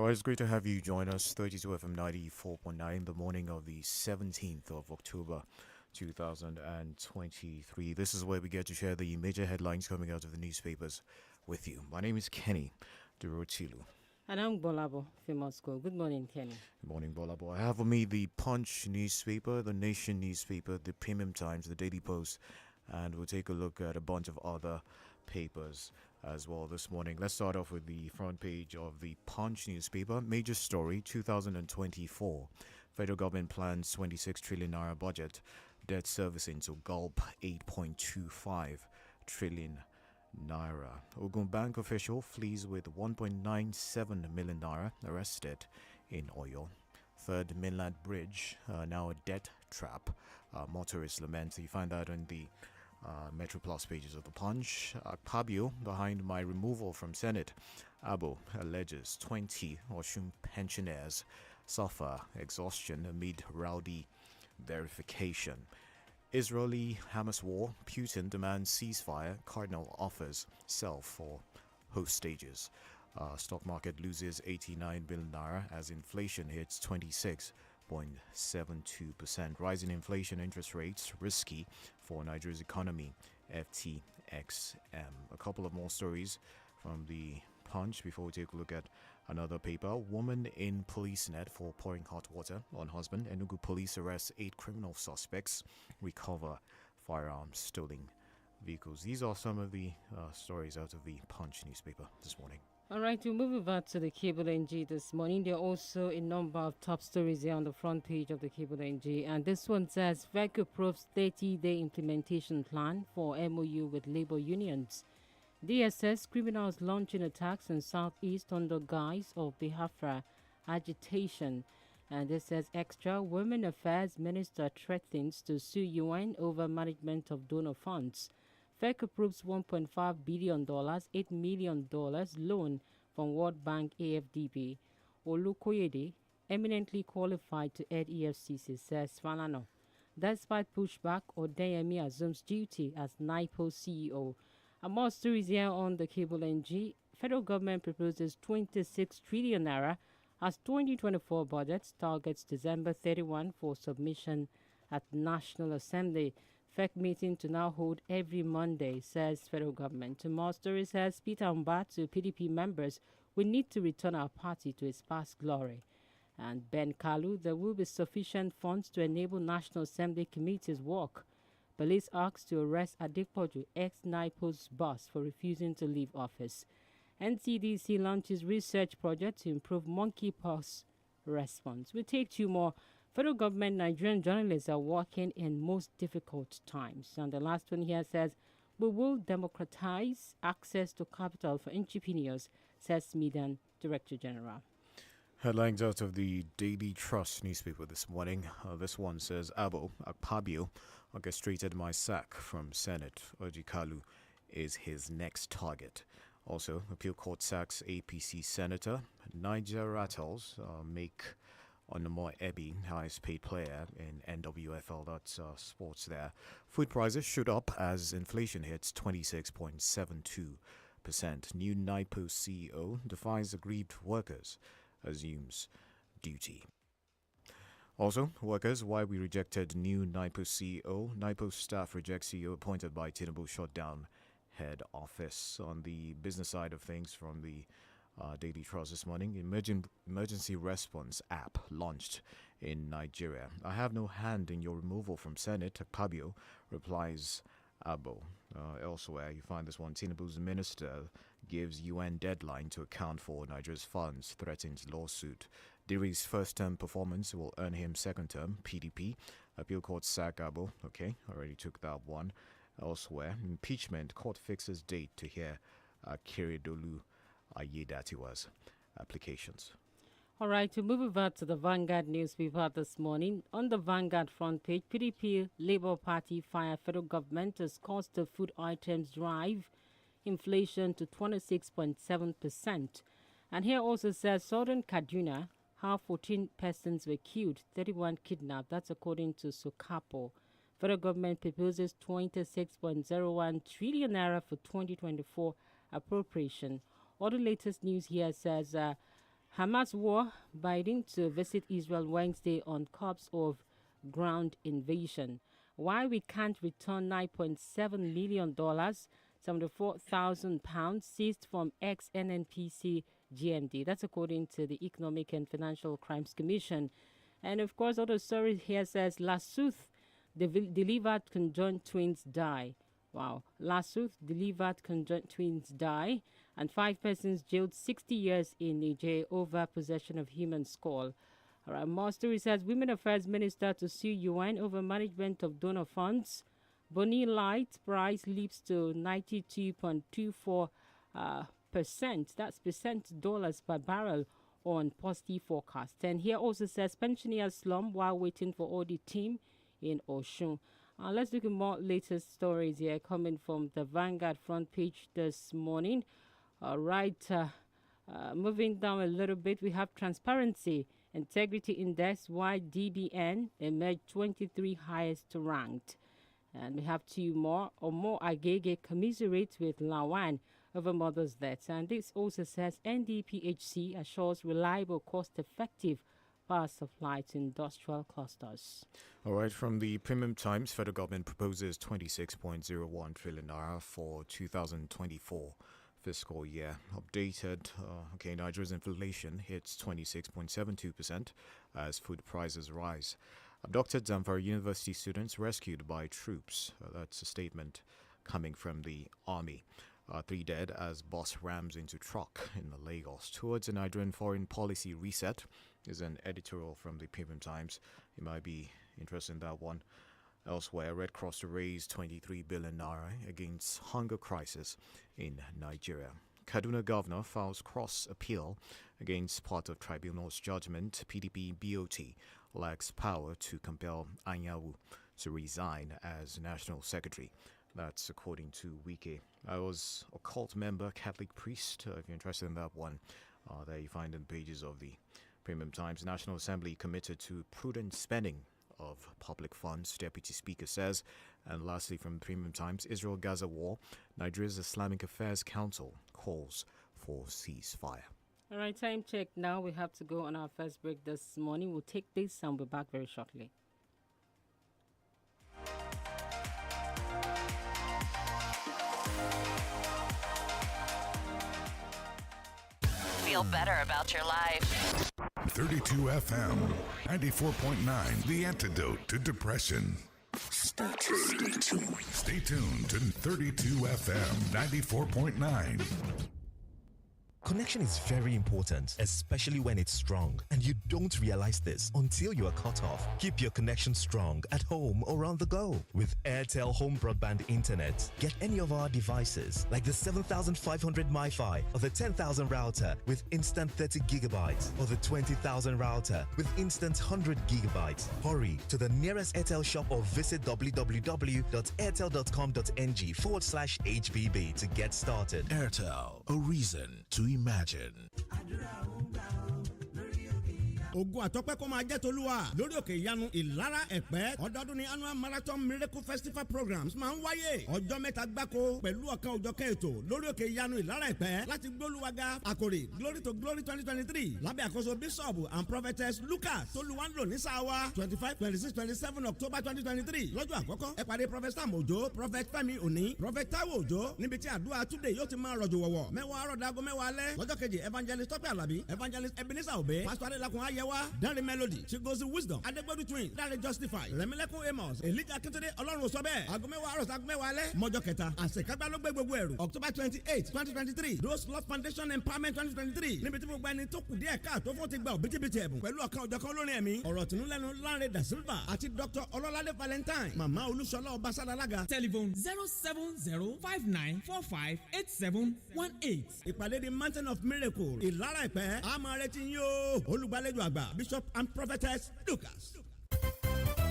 Well, it's great to have you join us. 32 FM 94.9, the morning of the 17th of October 2023. This is where we get to share the major headlines coming out of the newspapers with you. My name is Kenny Durotilu. And I'm GBOLABO, famous girl. Good morning, Kenny. Good morning, Bolabo. I have with me the Punch newspaper, the Nation newspaper, the Premium Times, the Daily Post, and we'll take a look at a bunch of other papers as well this morning. Let's start off with the front page of the Punch newspaper. Major story 2024. Federal government plans 26 trillion naira budget. Debt servicing to gulp 8.25 trillion naira. Ogun Bank official flees with 1.97 million naira arrested in Oyo. Third mainland bridge now a debt trap. Motorists lament. You find that on the Metro Plus pages of the Punch. Pabio behind my removal from Senate. Abo alleges 20 Oshun pensioners suffer exhaustion amid rowdy verification. Israeli Hamas war. Putin demands ceasefire. Cardinal offers sell for host stages. Stock market loses 89 billion naira as inflation hits 26.72%. Rising inflation interest rates risky for Nigeria's economy. FTXM. A couple of more stories from the Punch before we take a look at another paper. Woman in police net for pouring hot water on husband. Enugu police arrests 8 criminal suspects. Recover firearms, stolen vehicles. These are some of the stories out of the Punch newspaper this morning. All right, we'll move over to the Cable NG this morning. There are also a number of top stories here on the front page of the Cable NG. And this one says, VEC approves 30-day implementation plan for MOU with labor unions. DSS criminals launching attacks in Southeast under guise of Biafra agitation. And this says extra Women Affairs Minister threatens to sue UN over management of donor funds. FEC approves $1.5 billion, $8 million loan from World Bank AFDB. Olukoyede, eminently qualified to head EFCC, says Falana. Despite pushback, Odeyemi assumes duty as NIPO CEO. And more stories here on the Cable NG. Federal government proposes 26 trillion naira as 2024 budget targets December 31 for submission at National Assembly. FEC meeting to now hold every Monday, says federal government. More stories says Peter Mba to PDP members, we need to return our party to its past glory. And Ben Kalu, there will be sufficient funds to enable National Assembly committee's work. Police asked to arrest Adepoju, ex-NIPO's boss, for refusing to leave office. NCDC launches research project to improve monkeypox response. We take 2 more. Federal government Nigerian journalists are working in most difficult times. And the last one here says, we will democratize access to capital for entrepreneurs, says Median Director General. Headlines out of the Daily Trust newspaper this morning. This one says, Abo Akpabio orchestrated my sack from Senate. Ojikalu is his next target. Also, appeal court sacks APC senator. Niger Rattles make Onomo Ebi, highest paid player in NWFL. That's sports there. Food prices shoot up as inflation hits 26.72%. New NIPO CEO defies aggrieved workers, assumes duty. Also, workers, why we rejected new NIPO CEO. NIPO staff rejects CEO appointed by Tinubu shut down head office. On the business side of things from the Daily Trust this morning, emergency response app launched in Nigeria. I have no hand in your removal from Senate, Pabio replies Abo. Elsewhere, you find this one. Tinubu's minister gives UN deadline to account for Nigeria's funds, threatens lawsuit. Diri's first-term performance will earn him second-term. PDP, appeal court sack Abo. Okay, already took that one. Elsewhere, impeachment, court fixes date to hear Keredolu Ayedatiwa's applications. All right, to move over to the Vanguard newspaper this morning. On the Vanguard front page, PDP Labour Party fire federal government as cost of food items drive inflation to 26.7%. And here also says Southern Kaduna, how 14 persons were killed, 31 kidnapped. That's according to Sokapo. Federal government proposes 26.01 trillion naira for 2024 appropriation. All the latest news here says Hamas war Biden to visit Israel Wednesday on cusp of ground invasion. Why we can't return $9.7 million, £74,000 seized from ex-NNPC GMD. That's according to the Economic and Financial Crimes Commission. And of course, other story here says Lassuth delivered conjoined twins die. Wow. Lassuth delivered conjoined twins die, and 5 persons jailed 60 years in Niger over possession of human skull. All right, more story says Women Affairs Minister to sue UN over management of donor funds. Bonny Light price leaps to 92.24 percent. That's percent dollars per barrel on positive forecast. And here also says pensioners slum while waiting for audit team in Oshun. Let's look at more latest stories here coming from the Vanguard front page this morning. All right, moving down a little bit, we have Transparency Integrity Index, why DBN emerged 23 highest ranked. And we have two more Agege commiserate with Lawan over mother's deaths. And this also says NDPHC assures reliable, cost-effective power supply to industrial clusters. All right, from the Premium Times, federal government proposes 26.01 trillion naira for 2024 fiscal year. Updated, Nigeria's inflation hits 26.72% as food prices rise. Abducted Zamfara University students rescued by troops. That's a statement coming from the army. 3 dead as bus rams into truck in Lagos. Towards a Nigerian foreign policy reset is an editorial from the Premium Times. You might be interested in that one. Elsewhere, Red Cross to raise 23 billion naira against hunger crisis in Nigeria. Kaduna governor files cross appeal against part of tribunal's judgment. PDP BOT lacks power to compel Anyanwu to resign as national secretary. That's according to Wike. I was a cult member, Catholic priest. If you're interested in that one, there you find in pages of the Premium Times. National Assembly committed to prudent spending of public funds, Deputy Speaker says. And lastly, from Premium Times, Israel-Gaza war, Nigeria's Islamic Affairs Council calls for ceasefire. All right, time check now. We have to go on our first break this morning. We'll take this and we'll be back very shortly. Feel better about your life. 32 FM, 94.9, the antidote to depression. Stay tuned. Stay tuned to 32 FM, 94.9. Connection is very important, especially when it's strong, and you don't realize this until you are cut off. Keep your connection strong at home or on the go with INT'L Home Broadband Internet. Get any of our devices like the 7500 MiFi or the 10,000 router with instant 30 gigabytes or the 20,000 router with instant 100 gigabytes. Hurry to the nearest INT'L shop or visit www.airtel.com.ng/HBB to get started. INT'L, a reason to imagine. Ogun àtọ́pẹ́ kó máa jẹ́ tolúwa lórí òkè ìyanu Ìlara Ẹ̀pẹ́ ọdọọdún ní annual marathon miracle festival programs máa ń wáyé ọjọ́ mẹ́ta gbáko pẹ̀lú ọ̀kan òjọ̀kan ètò lórí òkè ìyanu Ìlara Ẹ̀pẹ́ láti gbólúwaga àkòrí glory to glory 2023 lábẹ́ àkóso bishop and prophetess Lucas tolúwa ń lò ní sáwa 25, 26, 27 October 2023 lọ́jọ́ àkọ́kọ́ ẹ pàdé prophet Sam Ojo, prophet Fẹ́mi Òní, prophet Taiwo Ojo níbi tí àdúrà túnde yóò ti máa rọ̀jò wọ̀wọ̀ mẹ́wàá àrọ̀dàgọ́ mẹ́wàá alẹ́ lọ́jọ́ kejì evangelist Tọ́pẹ́ Àlàbí, evangelist Ebenezer Obey, pastor Adélakùn Ayẹwà, Danny Melody, Chigozi Wisdom, Adegbodu Twin, Danny Justify, Remilekun Amos, Elijah Akíntúndé Ọlọ́run sọ bẹ́ẹ̀, aago mẹ́wàá àárọ̀ sago mẹ́wàá alẹ́, mọ́jọ́ kẹta, àṣekágbá ló gbé gbogbo ẹ̀rù, October 28, 2023, Rose Love Foundation Empowerment 2023, níbi tí gbogbo ẹni tó kù díẹ̀ káàtó fún ti gba òbítíbitì ẹ̀bùn pẹ̀lú ọ̀kan òjọ̀kan olórin ẹ̀mí, ọ̀rọ̀ tìǹú lẹ́nu Lanre Da Silva àti Dr. Ọlọ́ládé Valentine, Màmá Olúṣọlá Ọbaṣálá Alága. Telephone 07059458718. Ìpàdé di Mountain of Miracle, Ìlara Ẹ̀pẹ́, a máa retí yín o. Olùgbàlejò àgbà, Bishop and Prophetess Lucas.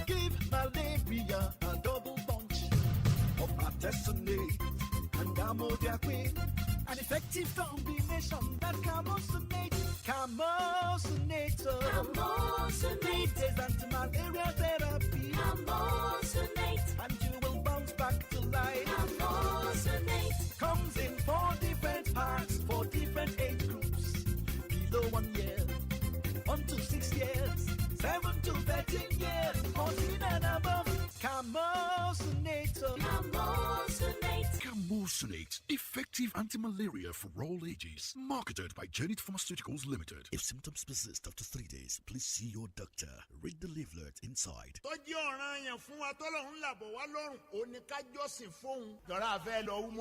Give malaria a double punch of artesunate and amodiaquin, an effective combination that Camosunate is anti-malaria therapy. And you will bounce back to life. Comes in 4 different parts for different age groups. Below 1 year. Emulsionate, effective anti-malaria for all ages. Marketed by Janet Pharmaceuticals Limited. If symptoms persist after 3 days, please see your doctor. Read the leaflet inside.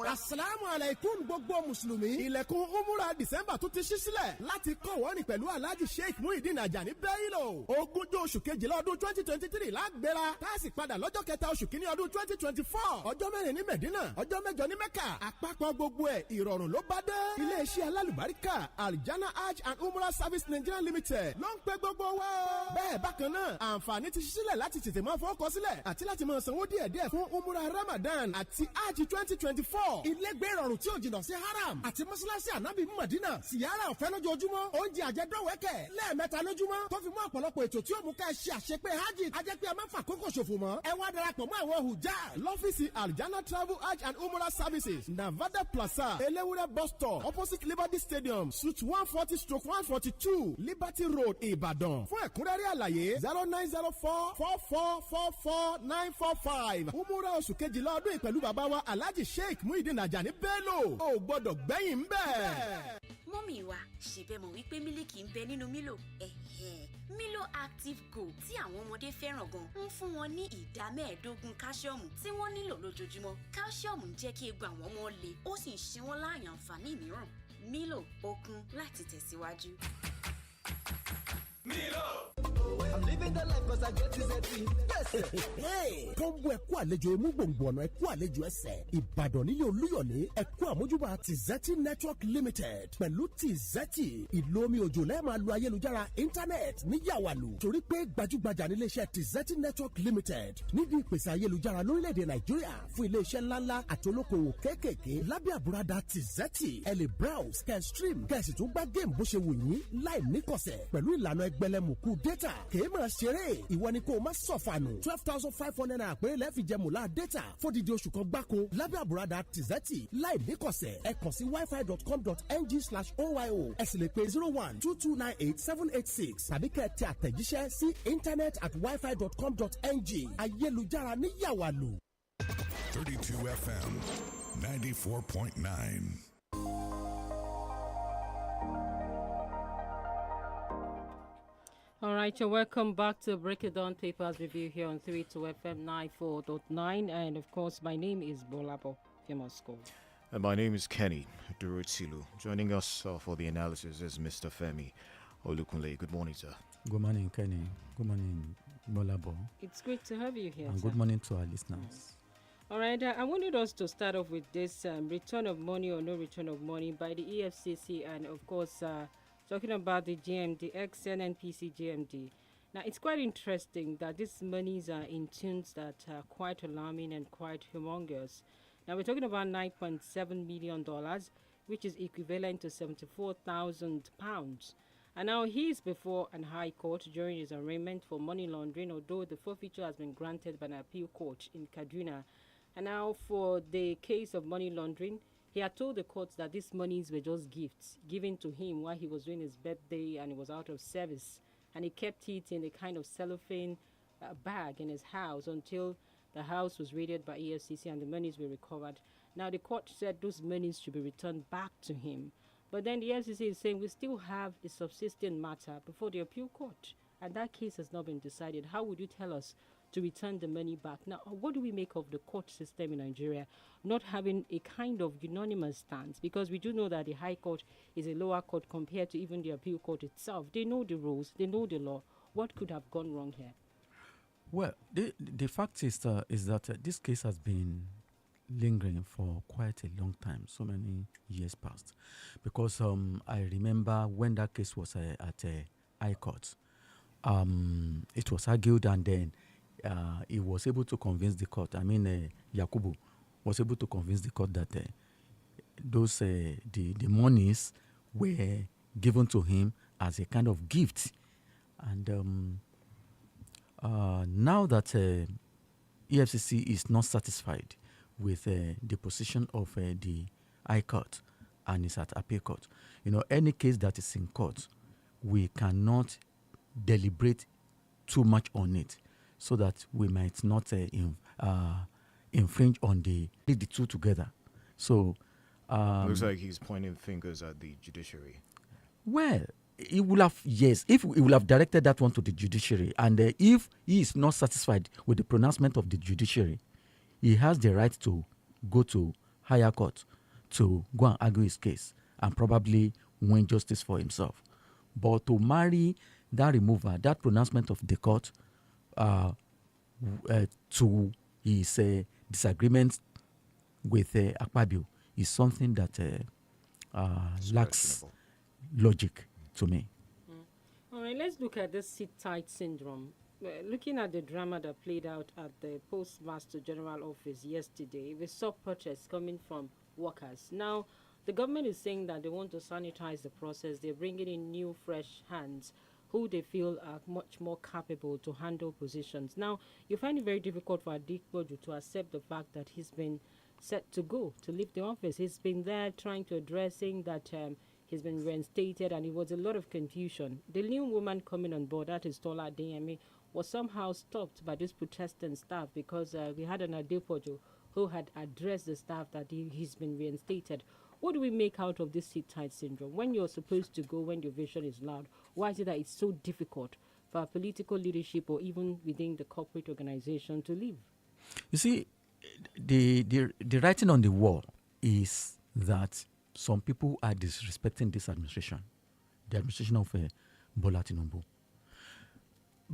Asalaamu alaikum gbogbo Mùsùlùmí. Ilẹ̀kùn Umura December tún ti ṣí sílẹ̀ láti kọ́ wọ́n ní pẹ̀lú Alhaji Sheikh Muhyiddin Ajani Bello. Ogúnjọ́ oṣù kejìlá ọdún 2023 lágbéra. Káàsì padà lọ́jọ́ kẹta oṣù kìíní ọdún 2024. Ọjọ́ mẹ́rin ní Medina, ọjọ́ mẹ́jọ ní Mecca. Àpapọ̀ gbogbo ẹ̀ ìrọ̀rùn ló bá dé. Ilé-iṣẹ́ alálùbáríkà Aljana Hajj and Umrah Service Nigeria Limited ló ń pẹ́ gbogbo wa. Bẹ́ẹ̀ bákan náà, àǹfààní ti ṣí sílẹ̀ láti tètè máa fọwọ́ sílẹ̀ àti láti máa sanwó díẹ̀díẹ̀ fún Umrah Ramadan àti Hajj 2024. Ilégbé ìrọ̀rùn tí ò jìnnà sí haram àti mọ́ṣáláṣí ànábì Madina. Sìyára ọ̀fẹ́ lójoojúmọ́. Oúnjẹ àjẹdọ́wẹ́kẹ̀ lẹ́ẹ̀mẹ́ta lójúmọ́. Tó fi mú ọ̀pọ̀lọpọ̀ ètò tí ó mú ká ẹ ṣe àṣepé hajj. Ajẹ́pẹ́ a máa fà kókò ṣòfò mọ́. Ẹ wá darapọ̀ mọ́ àwọn hujjah lọ́fíìsì Aljana Travel Hajj and Umrah Services, Navada Plaza, Elewure Bus Stop, opposite Liberty Stadium, Suite 140/142, Liberty Road, Ìbàdàn. Fún ẹ̀kúnrẹ́rẹ́ àlàyé 0904-4444-945. Umrah oṣù kejìlá ọdún ìpẹ̀lú bàbá wa Alhaji Sheikh Muhyiddin Ajani Bello. O gbọ́dọ̀ gbẹ̀yìn ń bẹ̀. Mọ́mì wa ṣèbẹ̀ mọ̀ wípé mílíkì ń bẹ nínú Milo. Milo Active Go tí àwọn ọmọdé fẹ́ràn gan ń fún wọn ní ìdá 15 káṣíọ̀mù tí wọ́n nílò lójoojúmọ́. Káṣíọ̀mù ń jẹ́ kí egun àwọn ọmọ le, ó sì ń ṣe wọ́n láàyè àǹfààní mìíràn. Milo, okun láti tẹ̀síwájú. Milo. I'm living the life cause I get to Hey, kọ́ńbó ẹ̀kú àlejò imú gbòǹgbòǹnà ẹ̀kú àlejò ẹsẹ̀ Ìbàdàn nílé Olúyọ̀lé ẹ̀kú àmójúbà Tizeti Network Limited pẹ̀lú Tizeti ìlò omi òjò lẹ́ẹ̀ máa lo ayélujára internet ní yàwàlù torí pé gbajúgbajà nílé iṣẹ́ Tizeti Network Limited nídìí ìpèsè ayélujára lórílẹ̀‐èdè Nàìjíríà fún ilé iṣẹ́ ńláńlá àti olókoòwò kéékèèké lábẹ́ àbúradà Tizeti ẹ lè browse kẹ́ stream kẹ́ sì tún gbá géèmù bó ṣe wù yín láì níkọ̀sẹ̀ pẹ̀lú ìlànà ẹgbẹ̀lẹ́mùkú data kèé máa ṣeré ìwọ ni kò má sọ̀fànù 12,500 naira péré lẹ́ẹ̀fì jẹ mùlá data fódìdí oṣù kan gbáko lábẹ́ àbúradà Tizeti láì níkọ̀sẹ̀ ẹ kàn sí wifi.com.ng/oyo ẹ sì lè pe 01-2298-786 tàbí kẹ́ ẹ tẹ àtẹ̀jíṣẹ́ sí internet@wifi.com.ng ayélujára ní yàwàlù. 32 FM 94.9. All right, you're welcome back to Break It Down Papers Review here on 32 FM 94.9. And of course, my name is GBOLABO, famous school. And my name is Kenny Durutsilu. Joining us for the analysis is Mr. Femi Olukunle. Good morning, sir. Good morning, Kenny. Good morning, GBOLABO. It's great to have you here, and sir. Good morning to our listeners. All right, I wanted us to start off with this return of money or no return of money by the EFCC and, of course, talking about the GMD, ex-NNPC GMD. Now, it's quite interesting that these monies are in tunes that are quite alarming and quite humongous. Now, we're talking about $9.7 million, which is equivalent to £74,000. And now he is before an high court during his arraignment for money laundering, although the forfeiture has been granted by an appeal court in Kaduna. And now for the case of money laundering, he had told the courts that these monies were just gifts given to him while he was doing his birthday and he was out of service. And he kept it in a kind of cellophane bag in his house until the house was raided by EFCC and the monies were recovered. Now the court said those monies should be returned back to him. But then the EFCC is saying we still have a subsisting matter before the appeal court. And that case has not been decided. How would you tell us to return the money back? Now, what do we make of the court system in Nigeria not having a kind of unanimous stance? Because we do know that the High Court is a lower court compared to even the appeal court itself. They know the rules, they know the law. What could have gone wrong here? Well, the fact is that this case has been lingering for quite a long time, so many years past. Because I remember when that case was at High Court, it was argued and then he was able to convince the court. Yakubu was able to convince the court that those the monies were given to him as a kind of gift. And now that EFCC is not satisfied with the position of the High Court and is at appeal court, any case that is in court, we cannot deliberate too much on it, so that we might not infringe on the two together. So, Looks like he's pointing fingers at the judiciary. well, he will have, yes, if he will have directed that one to the judiciary, and if he is not satisfied with the pronouncement of the judiciary, he has the right to go to higher court to go and argue his case and probably win justice for himself. But to marry that removal, that pronouncement of the court to his disagreement with Akpabio is something that lacks logic to me. All right, let's look at this sit-tight syndrome. Looking at the drama that played out at the Postmaster General office yesterday, we saw protests coming from workers. Now, the government is saying that they want to sanitize the process. They're bringing in new, fresh hands who they feel are much more capable to handle positions. Now, you find it very difficult for Adik Boju to accept the fact that he's been set to go, to leave the office. He's been there trying to address, saying that he's been reinstated, and it was a lot of confusion. The new woman coming on board, that is Tola DMA, was somehow stopped by this protesting staff because we had an Adepojo who had addressed the staff that he's been reinstated. What do we make out of this sit-tight syndrome? When you're supposed to go, when your vision is loud, why is it that it's so difficult for political leadership or even within the corporate organization to leave? You see, the writing on the wall is that some people are disrespecting this administration, the administration of Bola Tinubu.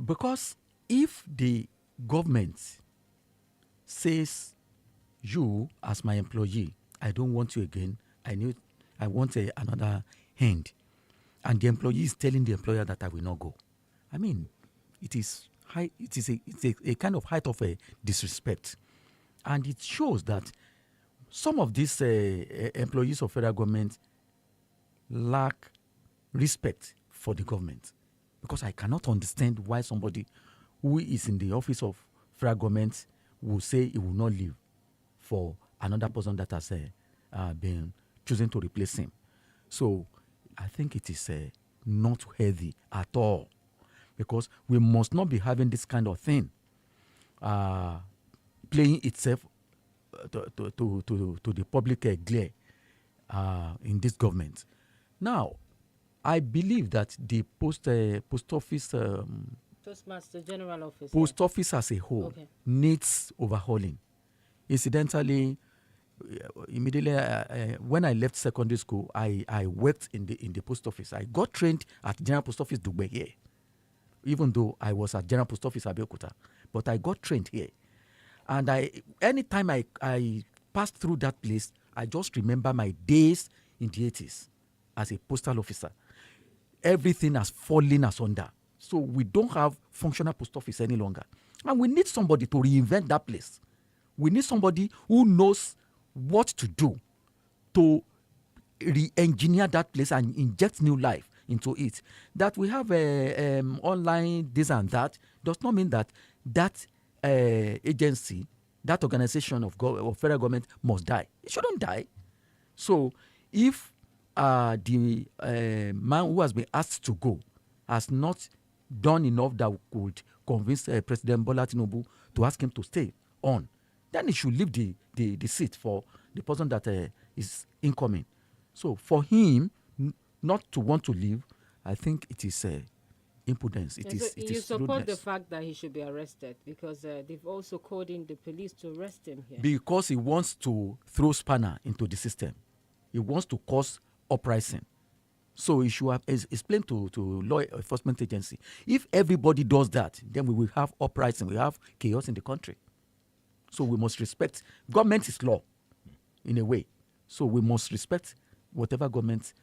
Because if the government says, you as my employee, I don't want you again, I want another hand, and the employee is telling the employer that I will not go, I mean, it is a kind of height of a disrespect. And it shows that some of these employees of federal government lack respect for the government. Because I cannot understand why somebody who is in the office of federal government will say he will not leave for another person that has been chosen to replace him. So I think it is not healthy at all. Because we must not be having this kind of thing playing itself to the public glare in this government. Now, I believe that the post office Postmaster General office, post office as a whole needs overhauling. Incidentally, immediately when I left secondary school, I worked in the post office. I got trained at General Post Office Dugbe here, even though I was at General Post Office Abeokuta, but I got trained here. And anytime I passed through that place, I just remember my days in the 80s as a postal officer. Everything has fallen asunder. So we don't have functional post office any longer. And we need somebody to reinvent that place. We need somebody who knows what to do to re-engineer that place and inject new life into it. That we have online this and that does not mean that agency, that organization of federal government must die. It shouldn't die. So if the man who has been asked to go has not done enough that could convince President Bola Tinubu to ask him to stay on, then he should leave the seat for the person that is incoming. So for him not to want to leave, I think it is impudence. It is you support rudeness. the fact that he should be arrested because they've also called in the police to arrest him here. Because he wants to throw spanner into the system. He wants to cause uprising. So he should have explained to law enforcement agency. If everybody does that, then we will have uprising. We have chaos in the country. So we must respect. Government is law, in a way. So we must respect whatever government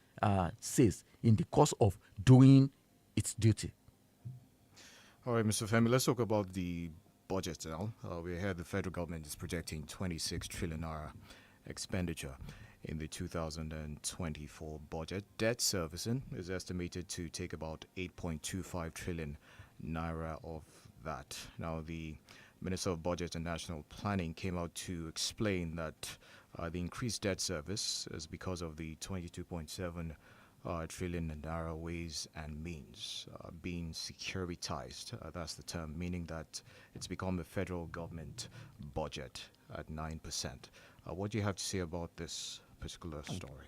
says in the course of doing its duty. All right, Mr. Femi, let's talk about the budget now. We heard the federal government is projecting 26 trillion naira expenditure in the 2024 budget. Debt servicing is estimated to take about 8.25 trillion naira of that. Now, the Minister of Budget and National Planning came out to explain that the increased debt service is because of the 22.7 trillion naira ways and means being securitized. That's the term, meaning that it's become the federal government budget at 9%. What do you have to say about this particular story?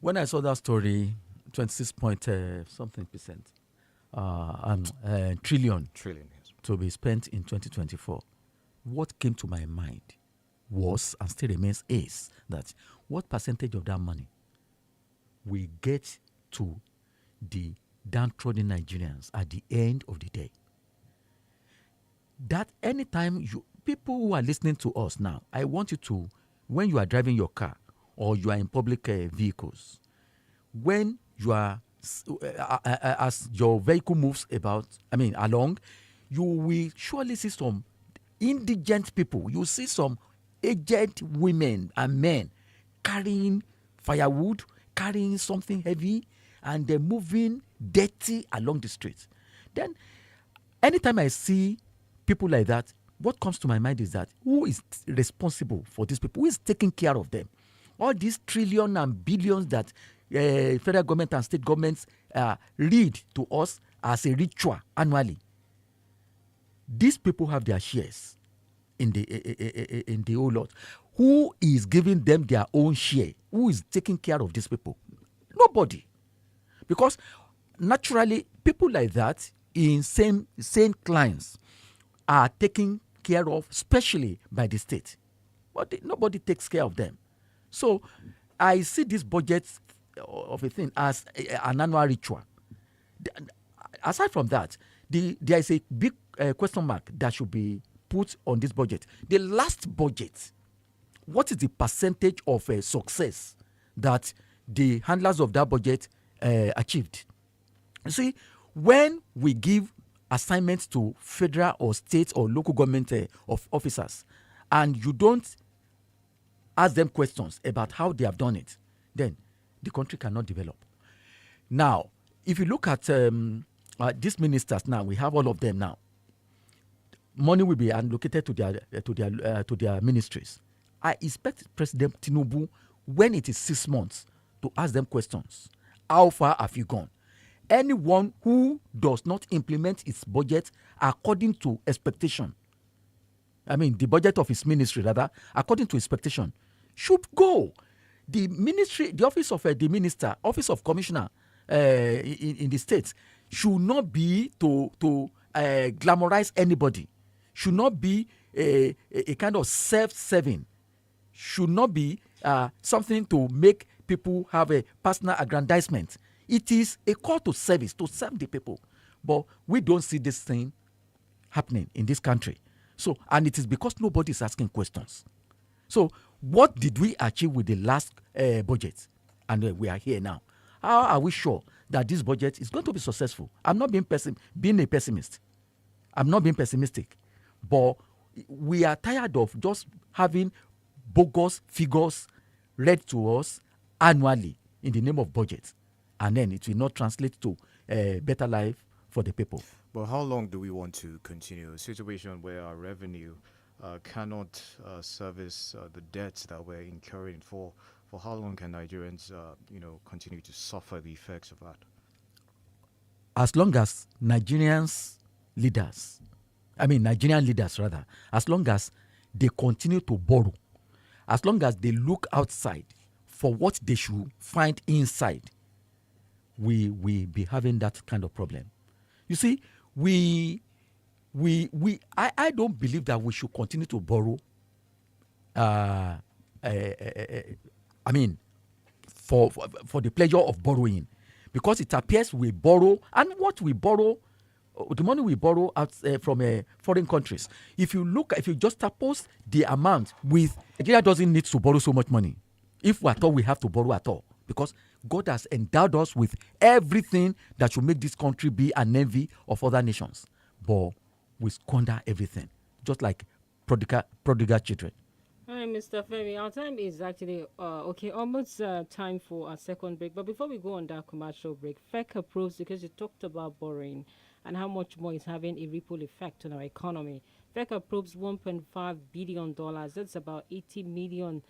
When I saw that story, 26 point something percent, trillion Trillion, yes. to be spent in 2024, what came to my mind was, and still remains, is that what percentage of that money will get to the downtrodden Nigerians at the end of the day? That anytime people who are listening to us now, I want you to, when you are driving your car or you are in public vehicles, when you are, as your vehicle moves along, you will surely see some indigent people. You see some aged women and men carrying firewood, carrying something heavy, and they're moving dirty along the street. Then, anytime I see people like that, what comes to my mind is that who is responsible for these people? Who is taking care of them? All these trillions and billions that federal government and state governments read to us as a ritual annually. These people have their shares in the whole lot. Who is giving them their own share? Who is taking care of these people? Nobody. Because naturally, people like that in same clients are taken care of, especially by the state. But nobody takes care of them. So I see this budget of a thing as an annual ritual. Aside from that, there is a big question mark that should be put on this budget. The last budget, what is the percentage of success that the handlers of that budget achieved? You see, when we give assignments to federal or state or local government officers, and you don't ask them questions about how they have done it, then the country cannot develop. Now, if you look at these ministers now, we have all of them now. Money will be allocated to their ministries. I expect President Tinubu, when it is 6 months, to ask them questions. How far have you gone? Anyone who does not implement its budget according to expectation, the budget of his ministry rather, according to expectation, should go. The ministry, the office of the minister, office of commissioner in the states should not be to glamorize anybody, should not be a kind of self-serving, should not be something to make people have a personal aggrandizement. It is a call to service, to serve the people. But we don't see this thing happening in this country. So, and it is because nobody is asking questions. So, what did we achieve with the last budget? And we are here now. How are we sure that this budget is going to be successful? I'm not being a pessimist. I'm not being pessimistic. But we are tired of just having bogus figures read to us annually in the name of budget. And then it will not translate to a better life for the people. But how long do we want to continue a situation where our revenue cannot service the debts that we're incurring? For how long can Nigerians, continue to suffer the effects of that? As long as Nigerian leaders, as long as they continue to borrow, as long as they look outside for what they should find inside, we be having that kind of problem. You see, I don't believe that we should continue to borrow. For the pleasure of borrowing, because it appears we borrow, and what we borrow, the money we borrow out from foreign countries. If you just oppose the amount with Nigeria doesn't need to borrow so much money. If at all we have to borrow at all, because God has endowed us with everything that should make this country be an envy of other nations. But we squander everything, just like prodigal children. Hi, Mr. Femi. Our time is actually almost time for our second break. But before we go on that commercial break, FEC approves, because you talked about borrowing and how much more is having a ripple effect on our economy. FEC approves $1.5 billion. That's about $80 million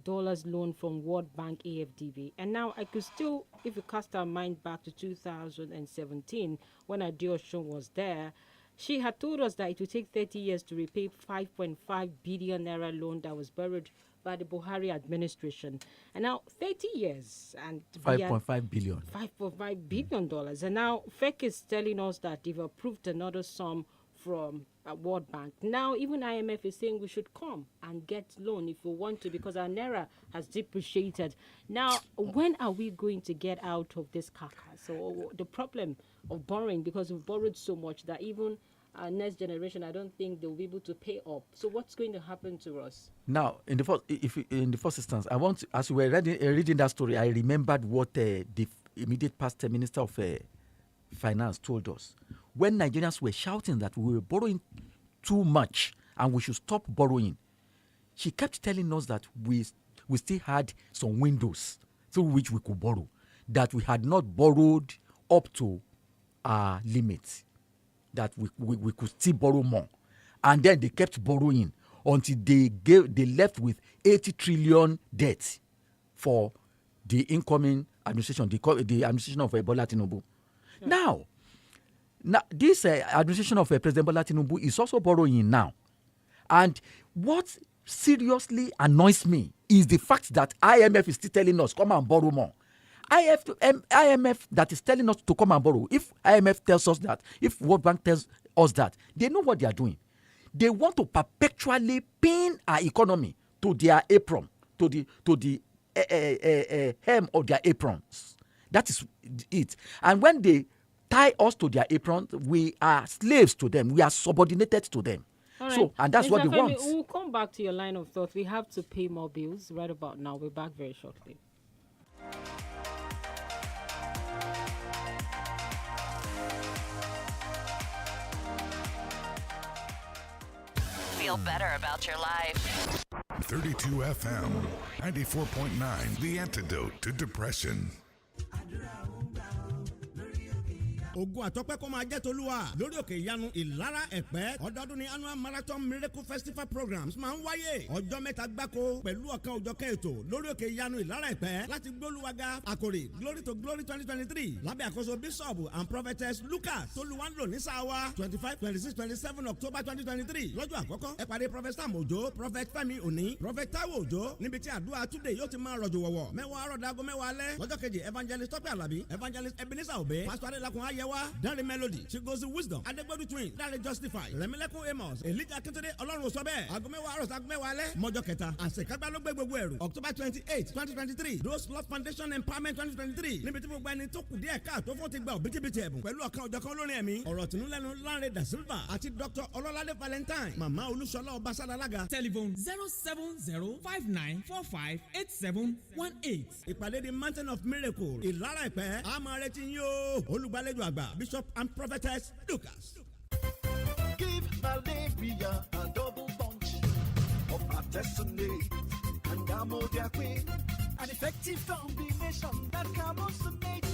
loan from World Bank AFDB. And now I could still, if you cast our mind back to 2017, when Adeosun was there, She had told us that it would take 30 years to repay 5.5 billion naira loan that was borrowed by the Buhari administration. And now 30 years and $5.5 billion. $5.5 billion dollars. And now FEC is telling us that they've approved another sum from World Bank. Now even IMF is saying we should come and get loan if we want to, because our naira has depreciated. Now, when are we going to get out of this caca? So the problem of borrowing, because we've borrowed so much that even our next generation, I don't think they'll be able to pay up. So what's going to happen to us? Now, in the first instance, I want to, as we were reading that story, I remembered what the immediate past Minister of Finance told us. When Nigerians were shouting that we were borrowing too much and we should stop borrowing, she kept telling us that we still had some windows through which we could borrow, that we had not borrowed up to our limits, that we could still borrow more. And then they kept borrowing until they left with 80 trillion debt for the incoming administration, the administration of Bola Tinubu. Now, this administration of President Bola Tinubu is also borrowing now. And what seriously annoys me is the fact that IMF is still telling us, come and borrow more. IMF that is telling us to come and borrow. If IMF tells us that, if World Bank tells us that, they know what they are doing. They want to perpetually pin our economy to their apron, to the hem of their aprons. That is it. And when they tie us to their aprons, we are slaves to them. We are subordinated to them. All right. So, and that's what they want. We'll come back to your line of thought. We have to pay more bills right about now. We're back very shortly. Feel better about your life. 32 FM, 94.9, the antidote to depression. Ogun àtọ́pẹ́ kó máa jẹ́ tolúwa lórí òkè ìyanu ìlara ẹ̀pẹ́ ọdọọdún ni annual marathon miracle festival programs máa ń wáyé ọjọ́ mẹ́ta gbáko pẹ̀lú ọ̀kan òjọ̀kan ètò lórí òkè ìyanu ìlara ẹ̀pẹ́ láti gbólúwaga àkòrí glory to glory 2023 lábẹ́ àkóso bishop and prophetess Lucas tolúwa ń lò ní sáwa 25 26 27 October 2023 lọ́jọ́ àkọ́kọ́ ẹ pàdé prophet Sam Ojo prophet Fẹ́mi Òní prophet Taiwo Ojo níbi tí àdúrà today yóò ti máa rọ̀jò wọ̀wọ̀ mẹ́wàá àrọ̀dàgọ́ mẹ́wàá alẹ́ lọ́jọ́ kejì evangelist Tọ́pẹ́ Àlàbí evangelist Ebenezer Obey pastor Adélakùn Ayẹwa Dare Melody Chigozi Wisdom Adegbodu Twin Dare Justify Remilekun Amos Elijah Akíntúndé Ọlọ́run sọ bẹ́ẹ̀ aago mẹ́wàá àrọ̀ sago mẹ́wàá alẹ́ mọ́jọ́ kẹta àṣekágbá ló gbé gbogbo ẹ̀rù October 28 2023 Rose Love Foundation Empowerment 2023 níbi tí gbogbo ẹni tó kù díẹ̀ káàtó fún ti gba òbítíbitì ẹ̀bùn pẹ̀lú ọ̀kan òjọ̀kan olórin ẹ̀mí ọ̀rọ̀ tìǹlẹ́nu Lanre Da Silva àti Dr. Ọlọ́ládé Valentine Màmá Olúṣọlá Ọbaṣádálága Telephone 07059458718. ìpàdé the Mountain of Miracle ìlara ẹ̀pẹ́ àmọ́ retí yín o olùgbàlejò àgbà Bishop and Prophetess Lucas. Give malaria a double punch of artesunate and amodiaquine, an effective combination that Camosunate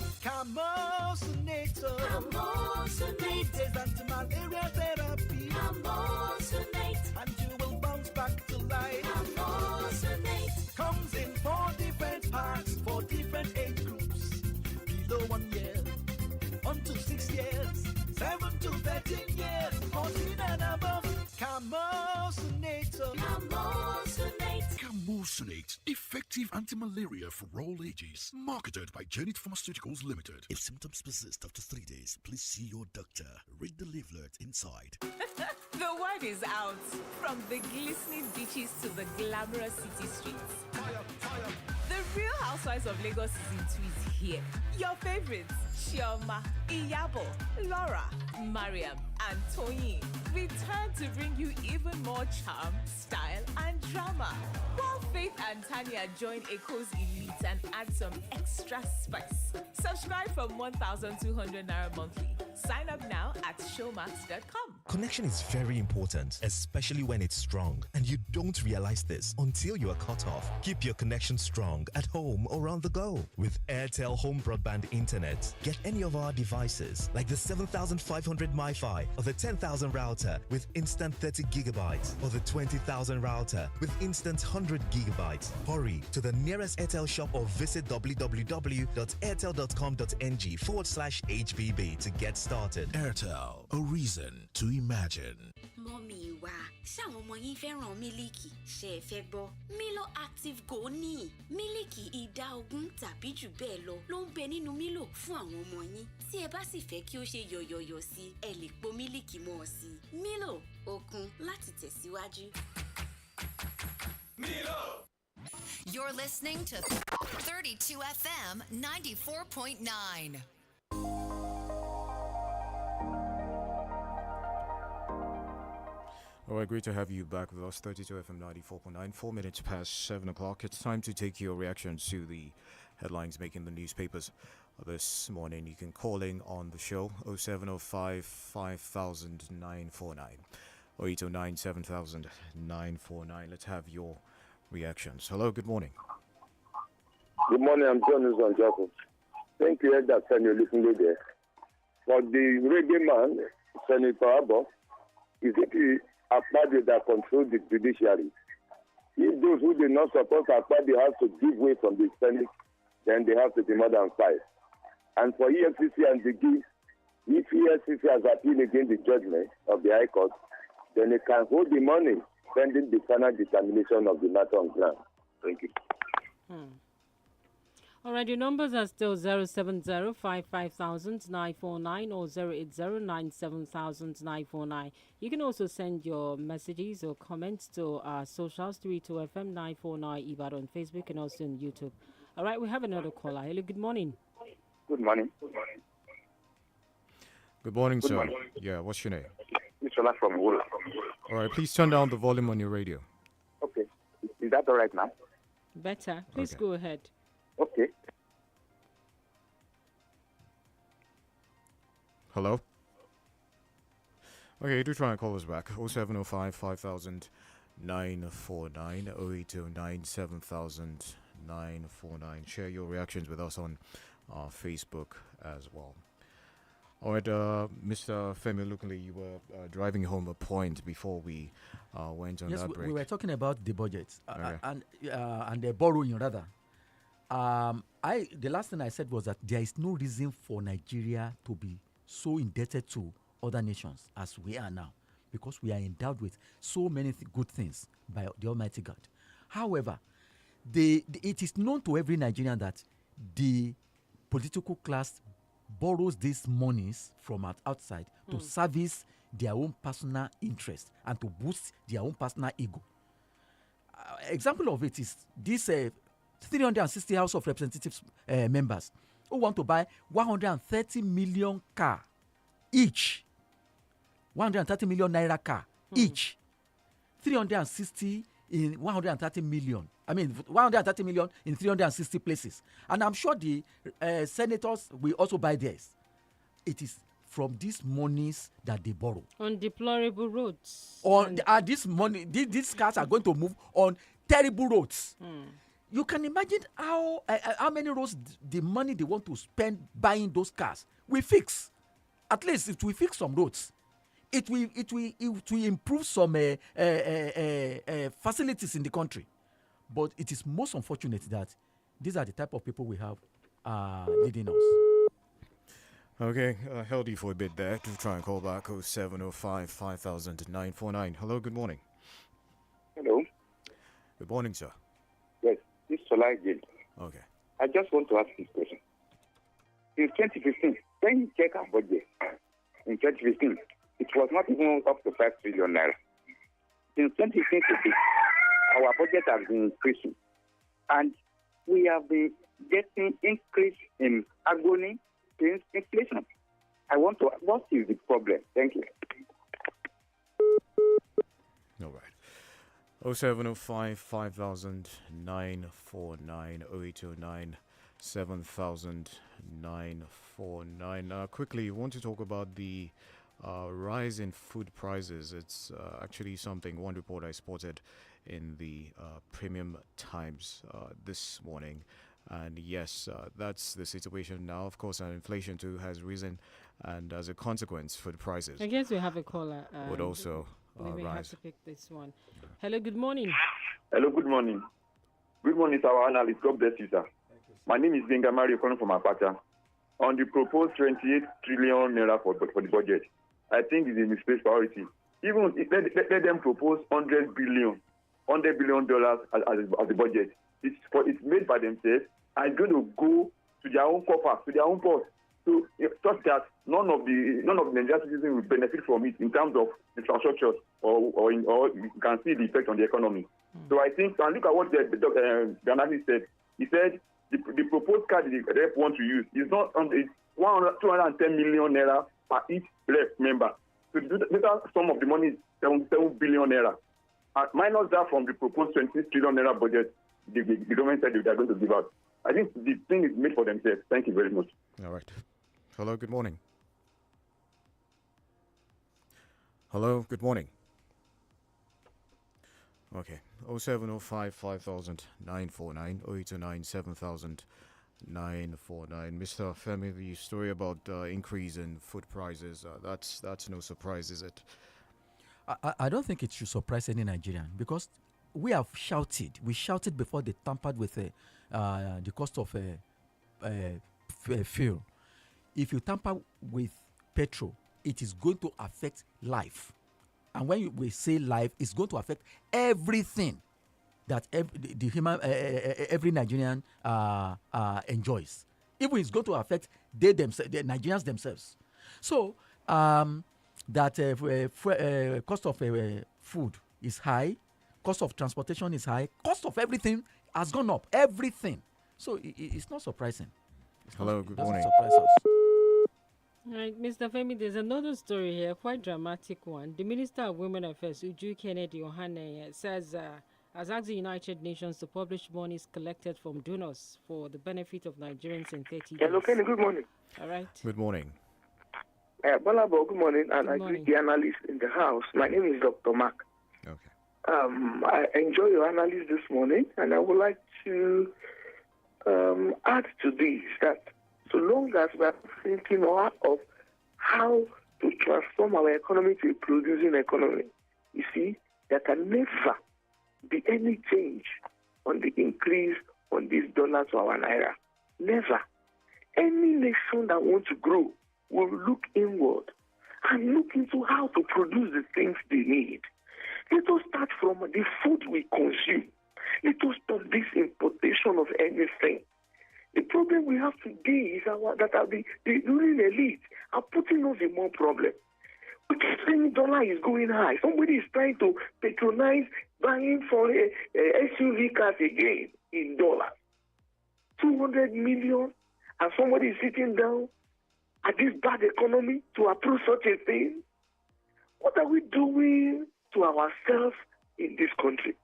is anti-malaria therapy. Camosunate, and you will bounce back to life. Camosunate comes in 4 different parts for different age groups. Below 1 year, 1 to 6 years, 7 to 13 years, 14 and above. Camosunate, effective anti-malaria for all ages. Marketed by Genit Pharmaceuticals Limited. If symptoms persist after 3 days, please see your doctor. Read the leaflet inside. The word is out. From the glistening beaches to the glamorous city streets. The Real Housewives of Lagos Season 2 is here. Your favorites, Chioma, Iyabo, Laura, Mariam, and Toyin, return to bring you even more charm, style, and drama. While Faith and Tanya join Echo's elite and add some extra spice. Subscribe from 1,200 Naira monthly. Sign up now at showmax.com. Connection is very important, especially when it's strong, and you don't realize this until you are cut off. Keep your connection strong at home or on the go with INT'L Home Broadband Internet. Get any of our devices like the 7,500 MiFi or the 10,000 router with instant 30 gigabytes or the 20,000 router with instant 100 gigabytes. Hurry to the nearest INT'L shop or visit www.airtel.com.ng/HBB to get started. started. Airtel, a reason to imagine. Mọ́mí wa, ṣáwọn ọmọ yín fẹ́ràn mílíkì? Ṣé ẹ fẹ́ gbọ́? Milo Active Go ní mílíkì ìdá 20 tàbí jù bẹ́ẹ̀ ló ń bẹ nínú Milo fún àwọn ọmọ yín. Tí ẹ bá sì fẹ́ kí ó ṣe yọ̀yọ̀yọ̀ sí, ẹ lè po mílíkì mọ́ ọ sí. Milo, okun láti tẹ̀síwájú. Milo! You're listening to 32 FM 94.9. All right, great to have you back with us. 32 FM 94.9, 4 minutes past 7 o'clock. It's time to take your reactions to the headlines making the newspapers this morning. You can call in on the show 0705 5000 949 or 809 7000 949. Let's have your reactions. Hello, good morning. Good morning, I'm John Jacob. Thank you, Edda Samuel, listening there. For the reggae man, Senator Abba, is it Akpadi that control the judiciary? If those who did not support Akpadi have to give way from the Senate, then they have to be more than 5. And for EFCC and the GIS, if EFCC has appealed against the judgment of the High Court, then it can hold the money pending the final determination of the matter on ground. Thank you. All right, your numbers are still 070-55000-949 or 080-97000-949. You can also send your messages or comments to our socials, 32FM 949 Ibadan on Facebook and also on YouTube. All right, we have another caller. Hello, good morning. Good morning. Good morning, Good sir. morning. Yeah, what's your name? It's Ola from Wola. All right, please turn down the volume on your radio. Okay. Is that all right now? Better. Please Okay. go ahead. Okay. Hello? Okay, do try and call us back. 0705 5000 949 0809 7000 949. Share your reactions with us on Facebook as well. All right, Mr. Femi Lukuli, you were driving home a point before we went on Yes, that break. we were talking about the budget Okay. and the borrowing rather. The last thing I said was that there is no reason for Nigeria to be so indebted to other nations as we are now, because we are endowed with so many good things by the Almighty God. However, it is known to every Nigerian that the political class borrows these monies from outside to service their own personal interest and to boost their own personal ego. Example of it is this 360 House of Representatives members who want to buy 130 million car each, 130 million naira car each, 360 in 130 million. I mean, 130 million in 360 places. And I'm sure the senators will also buy theirs. It is from these monies that they borrow. On deplorable roads. This money, these cars are going to move on terrible roads. You can imagine how many roads the money they want to spend buying those cars we fix. At least if we fix some roads, it will improve some facilities in the country. But it is most unfortunate that these are the type of people we have leading us. Okay, held you for a bit there. To try and call back 0705 5000 949. Hello, good morning. Hello. Good morning, sir. Yes, this is Sola again. Okay. I just want to ask this question. In 2015, when you check our budget, in 2015, it was not even up to 5 trillion naira. Since 2015 to this, our budget has been increasing. And we have been getting increase in agony against inflation. I want to, what is the problem? Thank you. All right. 0705 5000 949 0809 7000 949. Quickly, you want to talk about the rise in food prices. It's actually something, one report I spotted in the Premium Times this morning. And yes, that's the situation now. Of course, inflation too has risen, and as a consequence, food prices I guess we have a caller. would also we may have rise. to pick this one. Hello, good morning. Hello, good morning. Good morning to our analyst. God bless you, sir. My name is Benga Mario calling from Apacha. on the proposed 28 trillion naira for the budget, I think is a misplaced priority. Even let them propose $100 billion as the budget. It's made by themselves and it's going to go to their own coffers, to their own purse. So such that none of the Nigerian citizens will benefit from it in terms of infrastructure or you can see the effect on the economy. So I think, and look at what the analyst said. He said the proposed card the rep want to use is not it's 210 million naira per each rep member. So the total sum of the money is 77 billion naira. Minus that from the proposed 26 trillion naira budget the government said they are going to give out. I think the thing is made for themselves. Thank you very much. All right. Hello, good morning. Hello, good morning. Okay. 0705 5000 949 0829 7000 949. Mr. Femi, the story about increase in food prices, that's no surprise, is it? I don't think it should surprise any Nigerian because we have shouted. We shouted before they tampered with the cost of fuel. If you tamper with petrol, it is going to affect life. And when we say life, it's going to affect everything that every Nigerian enjoys. Even it's going to affect the Nigerians themselves. So that cost of food is high, cost of transportation is high, cost of everything has gone up. Everything. So it's not surprising. Hello, good morning. Surprise us. Right, Mr. Femi, there's another story here, quite dramatic one. The Minister of Women Affairs, Uju Kennedy Ohane, says has asked the United Nations to publish monies collected from donors for the benefit of Nigerians in 30 days. Hello, Kenny, good morning. All right. Good morning. GBOLABO, good morning, and good I morning. greet the analyst in the house. My name is Dr. Mark. Okay. I enjoy your analysis this morning, and I would like to add to this that so long as we are thinking of how to transform our economy to a producing economy, you see, there can never be any change on the increase on this dollar to our naira. Never. Any nation that wants to grow will look inward and look into how to produce the things they need. Let us start from the food we consume. Let us stop this importation of anything. The problem we have today is the ruling elite are putting us in more problem. We keep saying dollar is going high. Somebody is trying to patronize buying for a SUV cars again in dollars. 200 million, and somebody is sitting down at this bad economy to approve such a thing. What are we doing to ourselves in this country?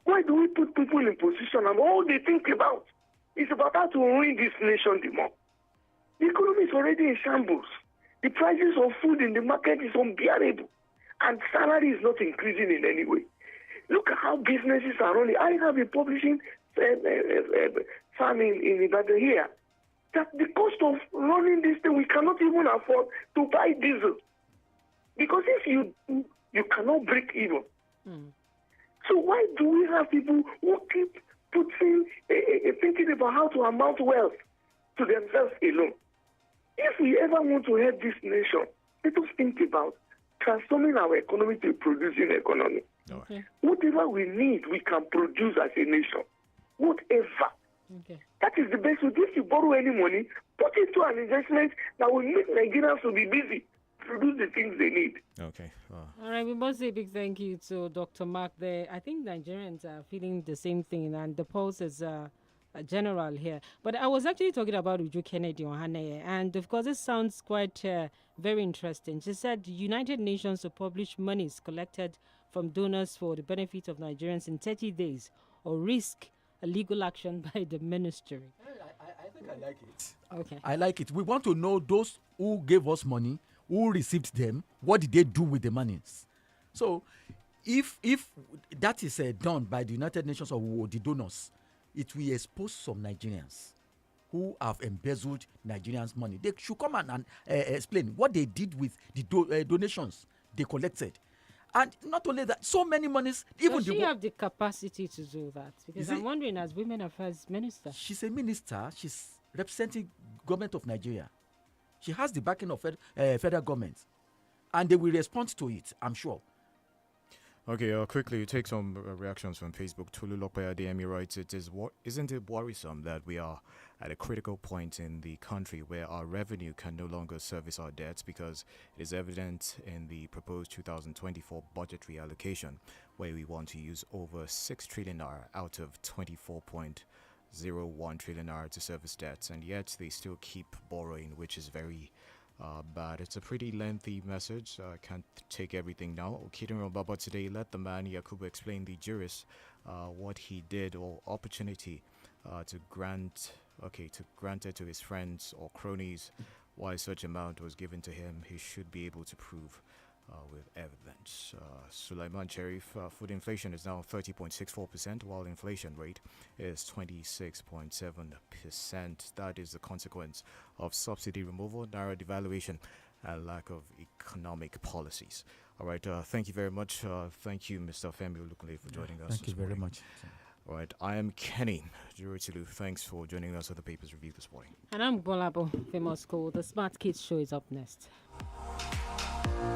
Why do we put people in position and all they think about is about how to ruin this nation the more? The economy is already in shambles. The prices of food in the market is unbearable, and salary is not increasing in any way. Look at how businesses are running. I have a publishing firm in Ibadan here. That the cost of running this thing, we cannot even afford to buy diesel. Because if you cannot break even. So why do we have people who keep putting, thinking about how to amount wealth to themselves alone? If we ever want to help this nation, let us think about transforming our economy to a producing economy. Okay. Whatever we need, we can produce as a nation. Whatever. Okay. That is the best way. If you borrow any money, put it to an investment that will make Nigerians to be busy, produce the things they need. Okay. All right, we must say a big thank you to Dr. Mark there. I think Nigerians are feeling the same thing, and the pulse is general here. But I was actually talking about Uju Kennedy Ohane, and of course, this sounds quite very interesting. She said the United Nations to publish monies collected from donors for the benefit of Nigerians in 30 days or risk a legal action by the ministry. I think I like it. Okay. I like it. We want to know those who gave us money, who received them, what did they do with the monies? So if that is done by the United Nations or the donors, it will expose some Nigerians who have embezzled Nigerians' money. They should come and explain what they did with the donations they collected. And not only that, so many monies. Even Does she have the capacity to do that? Because I'm wondering, as Women Affairs Minister. She's a minister. She's representing government of Nigeria. She has the backing of federal government, and they will respond to it, I'm sure. Okay, quickly take some reactions from Facebook. Tulu Lokpaya DME writes, isn't it worrisome that we are at a critical point in the country where our revenue can no longer service our debts, because it is evident in the proposed 2024 budgetary allocation where we want to use over 6 trillion naira out of 24.01 trillion naira to service debts, and yet they still keep borrowing, which is very bad. It's a pretty lengthy message. I can't take everything now. Okidun Baba today let the man Yakubu explain the jurist what he did or opportunity to grant it to his friends or cronies. Why such amount was given to him, he should be able to prove with evidence. Sulaiman Sharif, food inflation is now 30.64%, while inflation rate is 26.7%. That is the consequence of subsidy removal, naira devaluation, and lack of economic policies. All right, thank you very much. Thank you, Mr. Femi Olukunle, for joining us. Thank you very much. All right, I am Kenny Juritilu. Thanks for joining us at the Papers Review this morning. And I'm GBOLABO, famous school. The Smart Kids Show is up next.